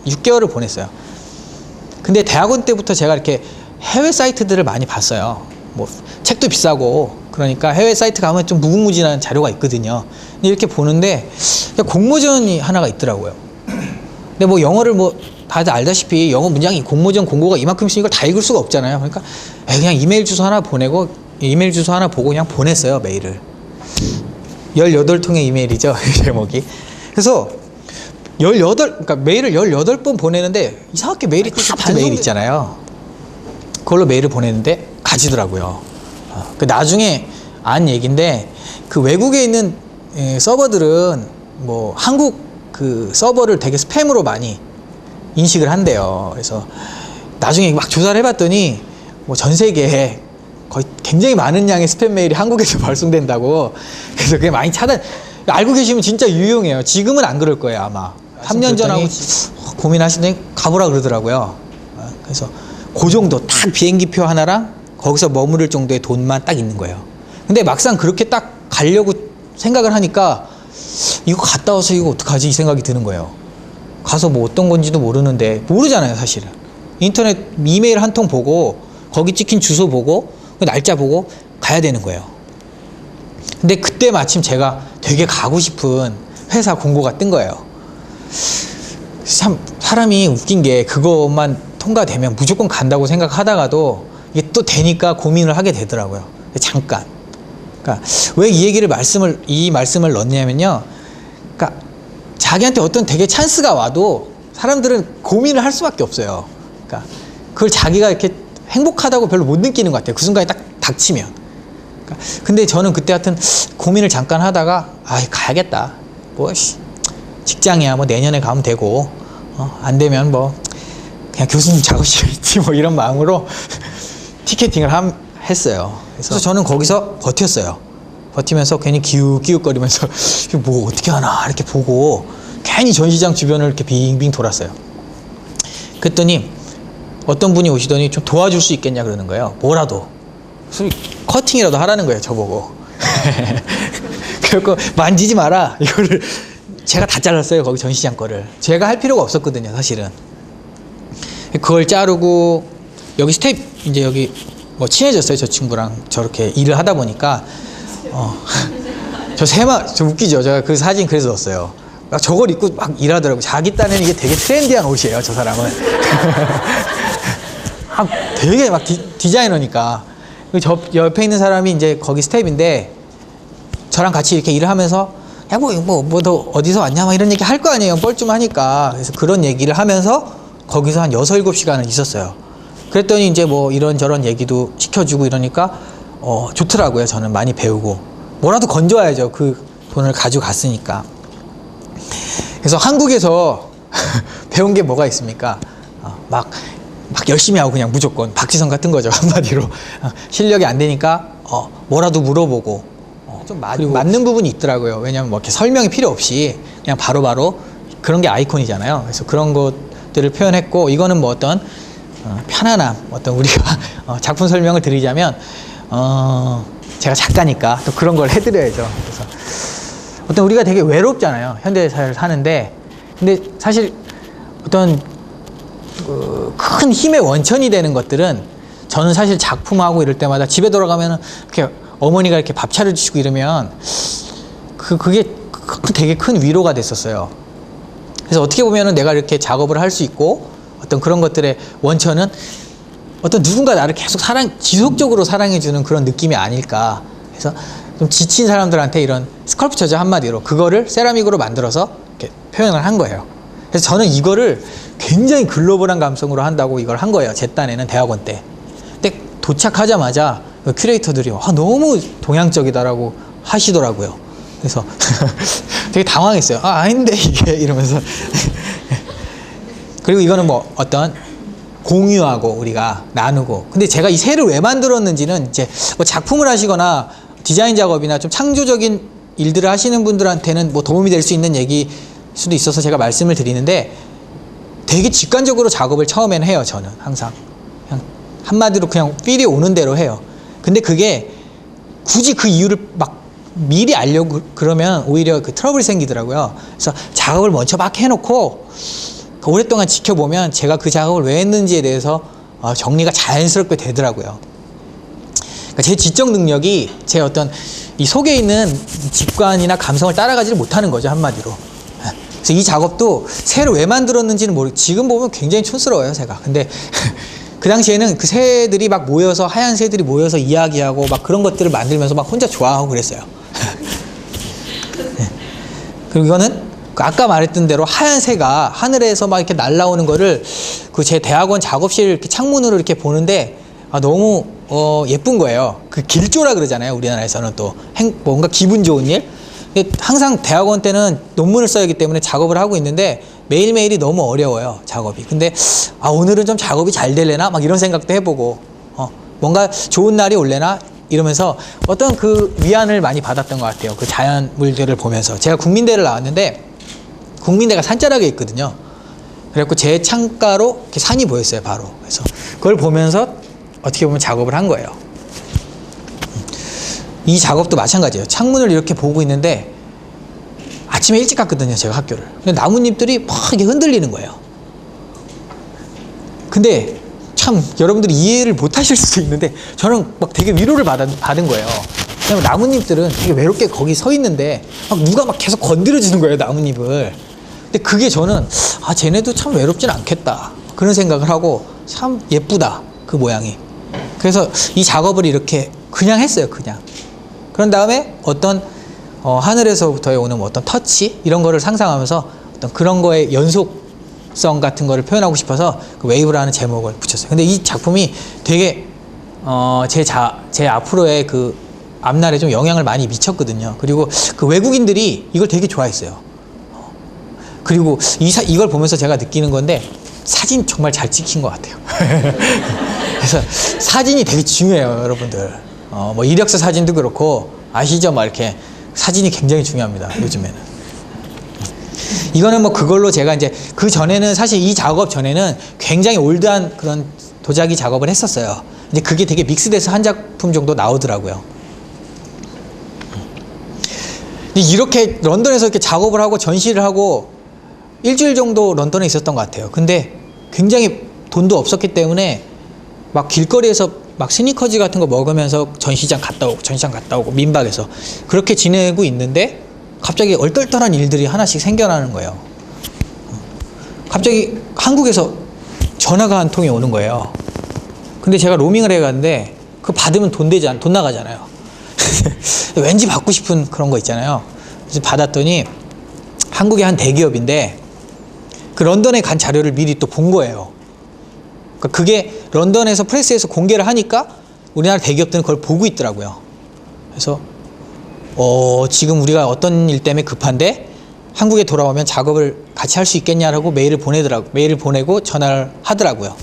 6개월을 보냈어요. 근데 대학원 때부터 제가 이렇게 해외 사이트들을 많이 봤어요. 뭐 책도 비싸고 그러니까 해외 사이트 가면 좀 무궁무진한 자료가 있거든요. 근데 이렇게 보는데 공모전이 하나가 있더라고요. 근데 뭐 영어를 뭐 다들 알다시피 영어 문장이 공모전 공고가 이만큼 있으니까 다 읽을 수가 없잖아요. 그러니까 그냥 이메일 주소 하나 보내고 이메일 주소 하나 보고 그냥 보냈어요. 메일을 18통의 이메일이죠. 제목이. 그래서 그러니까 메일을 18번 보내는데 이상하게 메일이 다 반송 메일 있잖아요. 그걸로 메일을 보냈는데 가지더라고요. 그 나중에 안 얘기인데 그 외국에 있는 서버들은 뭐 한국 그 서버를 되게 스팸으로 많이 인식을 한대요. 그래서 나중에 막 조사를 해봤더니 뭐 전 세계에 거의 굉장히 많은 양의 스팸 메일이 한국에서 발송된다고. 그래서 그게 많이 알고 계시면 진짜 유용해요. 지금은 안 그럴 거예요, 아마. 3년 전하고 고민하시더니 가보라 그러더라고요. 그래서 그 정도 딱 비행기표 하나랑 거기서 머무를 정도의 돈만 딱 있는 거예요. 근데 막상 그렇게 딱 가려고 생각을 하니까 이거 갔다 와서 이거 어떡하지 이 생각이 드는 거예요. 가서 뭐 어떤 건지도 모르는데 모르잖아요, 사실은. 인터넷 이메일 한 통 보고 거기 찍힌 주소 보고 그 날짜 보고 가야 되는 거예요. 근데 그때 마침 제가 되게 가고 싶은 회사 공고가 뜬 거예요. 참 사람이 웃긴 게 그것만 통과되면 무조건 간다고 생각하다가도 이게 또 되니까 고민을 하게 되더라고요. 잠깐. 그러니까 왜 이 말씀을 넣냐면요. 그러니까 자기한테 어떤 되게 찬스가 와도 사람들은 고민을 할 수밖에 없어요. 그러니까 그걸 자기가 이렇게 행복하다고 별로 못 느끼는 것 같아요. 그 순간에 딱 닥치면. 그러니까 근데 저는 그때 하여튼 고민을 잠깐 하다가 가야겠다. 뭐 직장이야 뭐 내년에 가면 되고 안 되면 뭐 그냥 교수님 작업실에 뭐 이런 마음으로 티켓팅을 했어요. 그래서 저는 거기서 버텼어요. 버티면서 괜히 기웃기웃거리면서 뭐 어떻게 하나 이렇게 보고 괜히 전시장 주변을 이렇게 빙빙 돌았어요. 그랬더니 어떤 분이 오시더니 좀 도와줄 수 있겠냐 그러는 거예요. 뭐라도. 커팅이라도 하라는 거예요, 저보고. 그래서 만지지 마라. 이거를 제가 다 잘랐어요, 거기 전시장 거를. 제가 할 필요가 없었거든요, 사실은. 그걸 자르고 여기 이제 여기 뭐 친해졌어요, 저 친구랑. 저렇게 일을 하다 보니까 저 웃기죠. 제가 그 사진 그래서 넣었어요. 막 저걸 입고 막 일하더라고요. 자기 딴에는 이게 되게 트렌디한 옷이에요, 저 사람은. 되게 막 디자이너니까. 저 옆에 있는 사람이 이제 거기 스텝인데 저랑 같이 이렇게 일을 하면서 야 뭐 너 어디서 왔냐 막 이런 얘기 할 거 아니에요, 뻘쭘하니까. 그래서 그런 얘기를 하면서 거기서 한 6, 7시간을 있었어요. 그랬더니 이제 뭐 이런저런 얘기도 시켜주고 이러니까 좋더라고요. 저는 많이 배우고 뭐라도 건져야죠, 그 돈을 가지고 갔으니까. 그래서 한국에서 배운 게 뭐가 있습니까? 막 열심히 하고 그냥 무조건 박지성 같은 거죠, 한마디로. 실력이 안 되니까 뭐라도 물어보고 좀 맞는 부분이 있더라고요. 왜냐하면 뭐 이렇게 설명이 필요 없이 그냥 바로바로 그런 게 아이콘이잖아요. 그래서 그런 것들을 표현했고, 이거는 뭐 어떤 편안함, 어떤 우리가 작품 설명을 드리자면 제가 작가니까 또 그런 걸 해드려야죠. 그래서 어떤 우리가 되게 외롭잖아요, 현대사를 사는데. 근데 사실 어떤 큰 힘의 원천이 되는 것들은, 저는 사실 작품하고 이럴 때마다 집에 돌아가면은 이렇게 어머니가 이렇게 밥 차려주시고 이러면 그게 되게 큰 위로가 됐었어요. 그래서 어떻게 보면은 내가 이렇게 작업을 할 수 있고 어떤 그런 것들의 원천은 어떤 누군가 나를 계속 지속적으로 사랑해주는 그런 느낌이 아닐까. 그래서 좀 지친 사람들한테 이런 스컬프처죠, 한마디로. 그거를 세라믹으로 만들어서 이렇게 표현을 한 거예요. 그래서 저는 이거를 굉장히 글로벌한 감성으로 한다고 이걸 한 거예요, 제 딴에는 대학원 때. 근데 도착하자마자 그 큐레이터들이 너무 동양적이다라고 하시더라고요. 그래서 되게 당황했어요. 아닌데 이게 이러면서. 그리고 이거는 뭐 어떤 공유하고 우리가 나누고. 근데 제가 이 새를 왜 만들었는지는 이제 뭐 작품을 하시거나 디자인 작업이나 좀 창조적인 일들을 하시는 분들한테는 뭐 도움이 될 수 있는 얘기 수도 있어서 제가 말씀을 드리는데, 되게 직관적으로 작업을 처음에는 해요. 저는 항상 그냥 한마디로 그냥 필이 오는 대로 해요. 근데 그게 굳이 그 이유를 막 미리 알려고 그러면 오히려 그 트러블이 생기더라고요. 그래서 작업을 먼저 막 해놓고 오랫동안 지켜보면 제가 그 작업을 왜 했는지에 대해서 정리가 자연스럽게 되더라고요. 그러니까 제 지적 능력이 제 어떤 이 속에 있는 직관이나 감성을 따라가지를 못하는 거죠, 한마디로. 그래서 이 작업도 새로 왜 만들었는지는 모르고, 지금 보면 굉장히 촌스러워요, 새가. 근데 그 당시에는 그 새들이 막 모여서, 하얀 새들이 모여서 이야기하고 막 그런 것들을 만들면서 막 혼자 좋아하고 그랬어요. 네. 그리고 이거는 아까 말했던 대로 하얀 새가 하늘에서 막 이렇게 날아오는 거를 그 제 대학원 작업실 이렇게 창문으로 이렇게 보는데 너무 예쁜 거예요. 그 길조라 그러잖아요, 우리나라에서는. 또 뭔가 기분 좋은 일. 항상 대학원 때는 논문을 써야 하기 때문에 작업을 하고 있는데 매일매일이 너무 어려워요, 작업이. 근데 오늘은 좀 작업이 잘 되려나 막 이런 생각도 해보고 뭔가 좋은 날이 올래나 이러면서 어떤 그 위안을 많이 받았던 것 같아요, 그 자연물들을 보면서. 제가 국민대를 나왔는데 국민대가 산자락에 있거든요. 그래갖고 제 창가로 이렇게 산이 보였어요, 바로. 그래서 그걸 보면서 어떻게 보면 작업을 한 거예요. 이 작업도 마찬가지예요. 창문을 이렇게 보고 있는데 아침에 일찍 갔거든요, 제가 학교를. 근데 나뭇잎들이 막 이렇게 흔들리는 거예요. 근데 참 여러분들이 이해를 못 하실 수도 있는데 저는 막 되게 위로를 받은 거예요. 왜냐면 나뭇잎들은 되게 외롭게 거기 서 있는데 막 누가 막 계속 건드려 주는 거예요, 나뭇잎을. 근데 그게 저는 쟤네도 참 외롭진 않겠다, 그런 생각을 하고, 참 예쁘다, 그 모양이. 그래서 이 작업을 이렇게 그냥 했어요, 그냥. 그런 다음에 어떤 하늘에서부터 오는 어떤 터치 이런 거를 상상하면서 어떤 그런 거의 연속성 같은 거를 표현하고 싶어서 그 웨이브라는 제목을 붙였어요. 근데 이 작품이 되게 제 앞으로의 그 앞날에 좀 영향을 많이 미쳤거든요. 그리고 그 외국인들이 이걸 되게 좋아했어요. 그리고 이걸 보면서 제가 느끼는 건데, 사진 정말 잘 찍힌 것 같아요. 그래서 사진이 되게 중요해요, 여러분들. 뭐 이력서 사진도 그렇고, 아시죠? 막 이렇게 사진이 굉장히 중요합니다, 요즘에는. 이거는 뭐 그걸로 제가 이제 그 전에는, 사실 이 작업 전에는 굉장히 올드한 그런 도자기 작업을 했었어요. 근데 그게 되게 믹스돼서 한 작품 정도 나오더라고요. 이렇게 런던에서 이렇게 작업을 하고 전시를 하고 일주일 정도 런던에 있었던 것 같아요. 근데 굉장히 돈도 없었기 때문에 막 길거리에서 막 스니커즈 같은 거 먹으면서 전시장 갔다 오고 민박에서 그렇게 지내고 있는데 갑자기 얼떨떨한 일들이 하나씩 생겨나는 거예요. 갑자기 한국에서 전화가 한 통이 오는 거예요. 근데 제가 로밍을 해갔는데 그거 받으면 돈 나가잖아요. 왠지 받고 싶은 그런 거 있잖아요. 그래서 받았더니 한국의 한 대기업인데 그 런던에 간 자료를 미리 또 본 거예요. 그러니까 그게 런던에서 프레스에서 공개를 하니까 우리나라 대기업들은 그걸 보고 있더라고요. 그래서 지금 우리가 어떤 일 때문에 급한데 한국에 돌아오면 작업을 같이 할 수 있겠냐라고 메일을 보내고 전화를 하더라고요.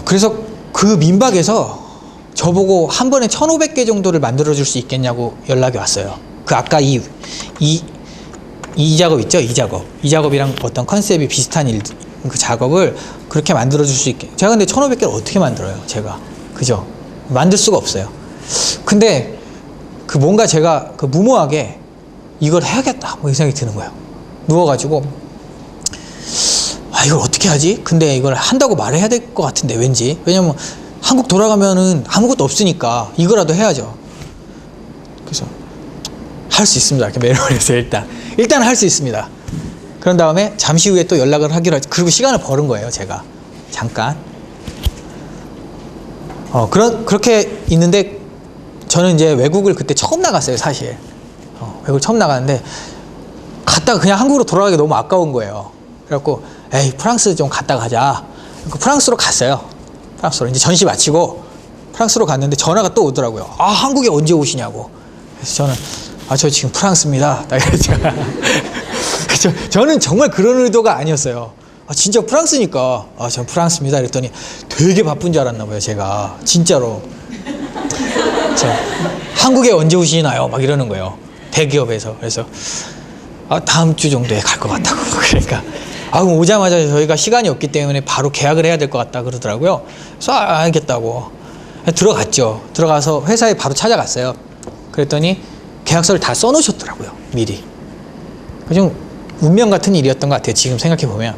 그래서 그 민박에서 저보고 한 번에 1,500개 정도를 만들어줄 수 있겠냐고 연락이 왔어요. 그 아까 이 작업 있죠? 이 작업이랑 어떤 컨셉이 비슷한 그 작업을 그렇게 만들어줄 수 있게. 제가 근데 1,500개를 어떻게 만들어요, 제가. 그죠? 만들 수가 없어요. 근데 그 뭔가 제가 그 무모하게 이걸 해야겠다, 뭐 이 생각이 드는 거예요. 누워가지고 이걸 어떻게 하지? 근데 이걸 한다고 말해야 될 것 같은데, 왠지. 왜냐면 한국 돌아가면은 아무것도 없으니까 이거라도 해야죠. 그래서 할 수 있습니다, 이렇게 메일을 보냈어요. 일단 할 수 있습니다. 그런 다음에 잠시 후에 또 연락을 하기로 하죠. 그리고 시간을 버는 거예요, 제가. 잠깐. 그렇게 있는데 저는 이제 외국을 그때 처음 나갔어요, 사실. 외국을 처음 나갔는데 갔다가 그냥 한국으로 돌아가기 너무 아까운 거예요. 그래갖고 프랑스 좀 갔다 가자. 프랑스로 갔어요. 프랑스로 이제 전시 마치고 프랑스로 갔는데 전화가 또 오더라고요. 한국에 언제 오시냐고. 그래서 저는 저 지금 프랑스입니다, 딱 이랬죠. 저는 정말 그런 의도가 아니었어요. 진짜 프랑스니까 전 프랑스입니다 이랬더니 되게 바쁜 줄 알았나 봐요, 제가. 진짜로. 한국에 언제 오시나요? 막 이러는 거예요, 대기업에서. 그래서 다음 주 정도에 갈 것 같다고. 그러니까 그럼 오자마자 저희가 시간이 없기 때문에 바로 계약을 해야 될 것 같다 그러더라고요. 그래서 알겠다고 들어갔죠. 들어가서 회사에 바로 찾아갔어요. 그랬더니 계약서를 다 써놓으셨더라고요, 미리. 좀 운명 같은 일이었던 것 같아요. 지금 생각해보면.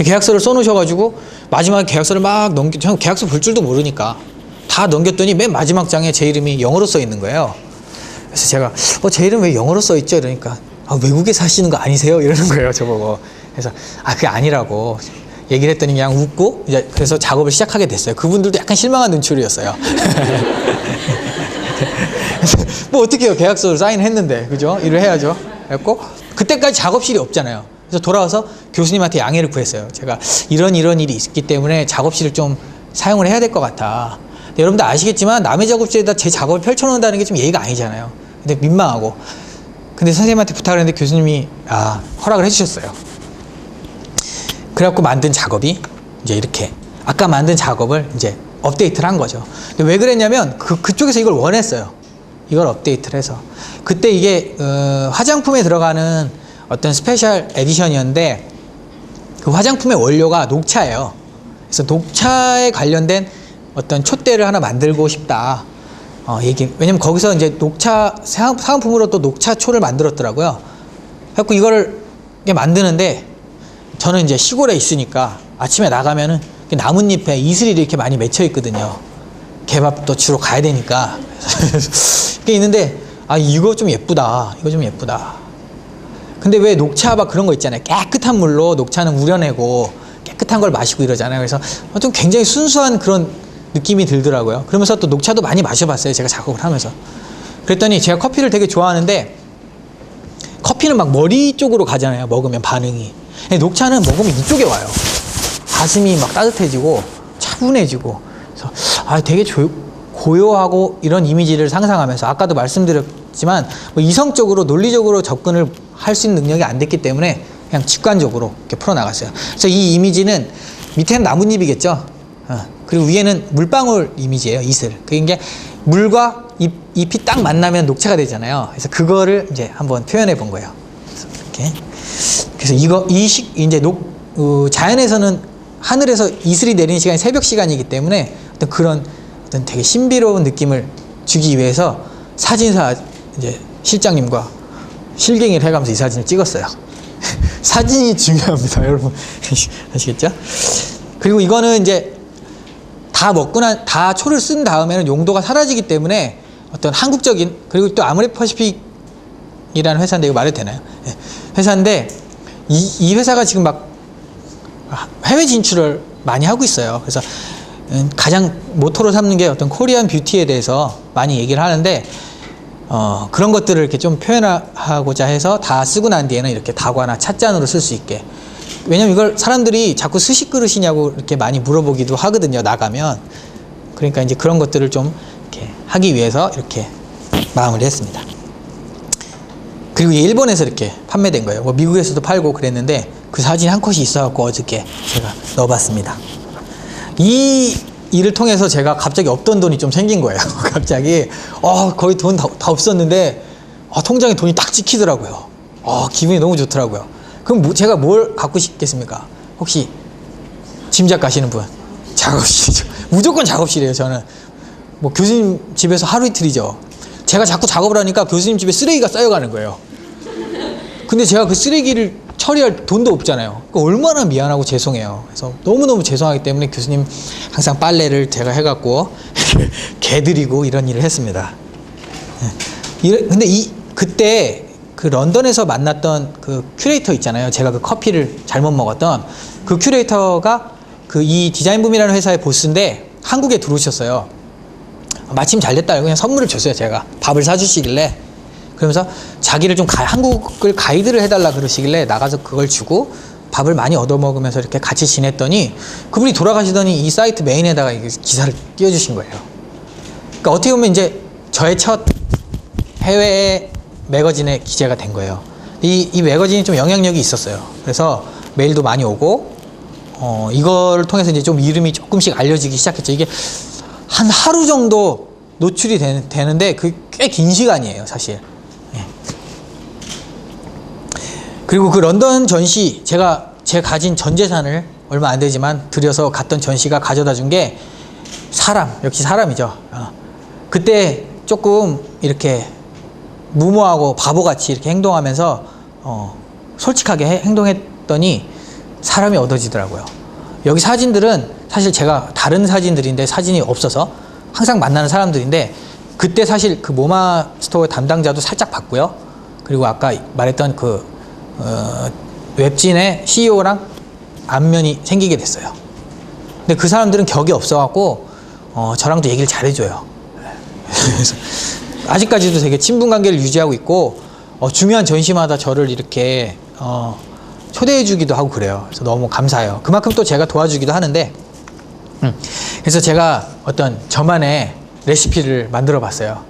계약서를 써놓으셔가지고 마지막에 계약서를 막 저는 계약서 볼 줄도 모르니까 다 넘겼더니 맨 마지막 장에 제 이름이 영어로 써 있는 거예요. 그래서 제가 제 이름 왜 영어로 써 있죠? 이러니까 외국에 사시는 거 아니세요? 이러는 거예요, 저보고. 그래서 그게 아니라고 얘기를 했더니 그냥 웃고 이제 그래서 작업을 시작하게 됐어요. 그분들도 약간 실망한 눈초리였어요. 뭐 어떻게 해요? 계약서를 사인했는데, 그죠? 일을 해야죠. 그래갖고 그때까지 작업실이 없잖아요. 그래서 돌아와서 교수님한테 양해를 구했어요. 제가 이런 일이 있기 때문에 작업실을 좀 사용을 해야 될 것 같아. 여러분들 아시겠지만 남의 작업실에다 제 작업을 펼쳐놓는다는 게 좀 예의가 아니잖아요. 근데 민망하고. 근데 선생님한테 부탁을 했는데 교수님이 허락을 해주셨어요. 그래갖고 만든 작업이 이제 이렇게 아까 만든 작업을 이제 업데이트를 한 거죠. 근데 왜 그랬냐면 그쪽에서 이걸 원했어요. 이걸 업데이트를 해서. 그때 이게 화장품에 들어가는 어떤 스페셜 에디션이었는데 그 화장품의 원료가 녹차예요. 그래서 녹차에 관련된 어떤 촛대를 하나 만들고 싶다. 왜냐면 거기서 이제 녹차 사은품으로 또 녹차초를 만들었더라고요. 그래갖고 이거를 만드는데 저는 이제 시골에 있으니까 아침에 나가면은 나뭇잎에 이슬이 이렇게 많이 맺혀 있거든요. 개밥도 주로 가야 되니까. 이게 있는데 이거 좀 예쁘다. 이거 좀 예쁘다. 근데 왜 녹차 막 그런 거 있잖아요. 깨끗한 물로 녹차는 우려내고 깨끗한 걸 마시고 이러잖아요. 그래서 좀 굉장히 순수한 그런 느낌이 들더라고요. 그러면서 또 녹차도 많이 마셔봤어요. 제가 작업을 하면서. 그랬더니 제가 커피를 되게 좋아하는데 커피는 막 머리 쪽으로 가잖아요. 먹으면 반응이. 근데 녹차는 먹으면 이쪽에 와요. 가슴이 막 따뜻해지고 차분해지고. 그래서 되게 고요하고 이런 이미지를 상상하면서 아까도 말씀드렸지만 이성적으로 논리적으로 접근을 할 수 있는 능력이 안 됐기 때문에 그냥 직관적으로 이렇게 풀어나갔어요. 그래서 이 이미지는 밑에는 나뭇잎이겠죠. 그리고 위에는 물방울 이미지예요. 이슬. 그게 물과 잎이 딱 만나면 녹차가 되잖아요. 그래서 그거를 이제 한번 표현해 본 거예요. 이렇게. 그래서 이제 자연에서는 하늘에서 이슬이 내리는 시간이 새벽 시간이기 때문에 그런 되게 신비로운 느낌을 주기 위해서 사진사 이제 실장님과 실갱이를 해가면서 이 사진을 찍었어요. 사진이 중요합니다, 여러분. 아시겠죠? 그리고 이거는 이제 다 초를 쓴 다음에는 용도가 사라지기 때문에 어떤 한국적인, 그리고 또 아모레퍼시픽이라는 회사인데 이거 말해도 되나요? 네. 회사인데 이 회사가 지금 막 해외 진출을 많이 하고 있어요. 그래서 가장 모토로 삼는 게 어떤 코리안 뷰티에 대해서 많이 얘기를 하는데 그런 것들을 이렇게 좀 표현하고자 해서 다 쓰고 난 뒤에는 이렇게 다과나 찻잔으로 쓸 수 있게. 왜냐면 이걸 사람들이 자꾸 스시 그릇이냐고 이렇게 많이 물어보기도 하거든요, 나가면. 그러니까 이제 그런 것들을 좀 이렇게 하기 위해서 이렇게 마음을 했습니다. 그리고 일본에서 이렇게 판매된 거예요. 미국에서도 팔고 그랬는데 그 사진이 한 컷이 있어갖고 어저께 제가 넣어봤습니다. 이 일을 통해서 제가 갑자기 없던 돈이 좀 생긴 거예요. 갑자기 거의 돈 다 없었는데 통장에 돈이 딱 찍히더라고요. 기분이 너무 좋더라고요. 그럼 제가 뭘 갖고 싶겠습니까? 혹시 짐작 가시는 분? 작업실이죠. 무조건 작업실이에요. 저는 교수님 집에서 하루 이틀이죠. 제가 자꾸 작업을 하니까 교수님 집에 쓰레기가 쌓여가는 거예요. 근데 제가 그 쓰레기를 처리할 돈도 없잖아요. 그러니까 얼마나 미안하고 죄송해요. 그래서 너무너무 죄송하기 때문에 교수님 항상 빨래를 제가 해갖고 개드리고 이런 일을 했습니다. 근데 그때 그 런던에서 만났던 그 큐레이터 있잖아요. 제가 그 커피를 잘못 먹었던 그 큐레이터가 이 디자인붐이라는 회사의 보스인데 한국에 들어오셨어요. 마침 잘 됐다. 그냥 선물을 줬어요. 제가 밥을 사주시길래. 그러면서 자기를 좀 한국을 가이드를 해달라 그러시길래 나가서 그걸 주고 밥을 많이 얻어먹으면서 이렇게 같이 지냈더니 그분이 돌아가시더니 이 사이트 메인에다가 기사를 띄워주신 거예요. 그러니까 어떻게 보면 이제 저의 첫 해외 매거진에 기재가 된 거예요. 이 매거진이 좀 영향력이 있었어요. 그래서 메일도 많이 오고 이걸 통해서 이제 좀 이름이 조금씩 알려지기 시작했죠. 이게 한 하루 정도 노출이 되는데 그 꽤 긴 시간이에요, 사실. 그리고 그 런던 전시, 제가 제 가진 전 재산을 얼마 안 되지만 들여서 갔던 전시가 가져다 준 게 역시 사람이죠. 그때 조금 이렇게 무모하고 바보같이 이렇게 행동하면서 솔직하게 행동했더니 사람이 얻어지더라고요. 여기 사진들은 사실 제가 다른 사진들인데 사진이 없어서 항상 만나는 사람들인데 그때 사실 그 모마 스토어 담당자도 살짝 봤고요. 그리고 아까 말했던 그 웹진의 CEO랑 안면이 생기게 됐어요. 근데 그 사람들은 격이 없어갖고 저랑도 얘기를 잘해줘요. 그래서 아직까지도 되게 친분 관계를 유지하고 있고 중요한 전시마다 저를 이렇게 초대해주기도 하고 그래요. 그래서 너무 감사해요. 그만큼 또 제가 도와주기도 하는데 그래서 제가 어떤 저만의 레시피를 만들어 봤어요.